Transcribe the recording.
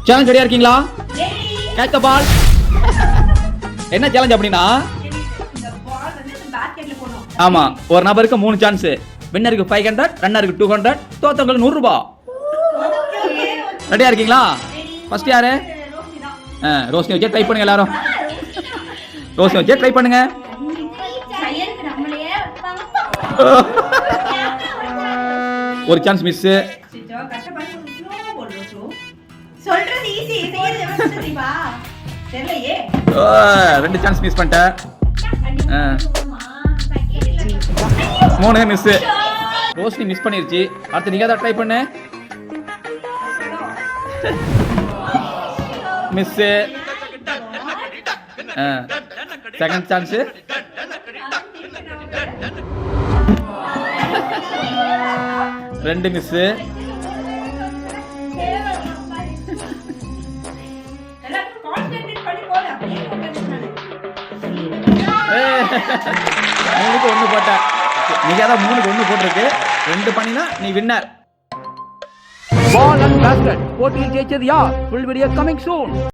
Challenge ரெடியா இருக்கீங்களா? Catch தி பால். என்ன சேலஞ்ச் அப்படினா இந்த பால் வந்து பாஸ்கெட்ல போடணும். ஆமா, ஒரு நபருக்கு 3 சான்ஸ். வின்னருக்கு 500, ரன்னருக்கு 200, தோத்தவங்களுக்கு 100 ரூபாய். ரெடியா இருக்கீங்களா? ஃபர்ஸ்ட் யாரு? ரோஷினி வச்சு ட்ரை பண்ணுங்க எல்லாரும். ரோஷினி வச்சு ட்ரை பண்ணுங்க. கையெழுத்து நம்மளையே வைப்பாங்க. ஒரு சான்ஸ் மிஸ். சிச்சோ கஷ்டப்பட்டு ஸ்லோ போடு ஸ்லோ. சொல்றது ஈஸி, செய்யறது எவ்வளவு தெரியுமா? தெரியலையே. 2 சான்ஸ் மிஸ் பண்ணிட்டேன். 3 மிஸ். ரோஷினி மிஸ் பண்ணிருச்சு. அடுத்து நீங்க தான் ட்ரை பண்ணு. மிஸ். Second chance. ரெண்டு மிஸ். எல்லாம் கான்சென்ட்ரேட் பண்ணி போடு. அப்படியே போடுறேன். 3க்கு 1 போட்ட. நீங்க தான் 3க்கு 1 போட்டுருக்கு. 2 பண்ணினா நீ வின்னர். பால் அண்ட் பாஸ்கெட் போட்டியில் ஜெயிச்சது யார்? Full video coming soon.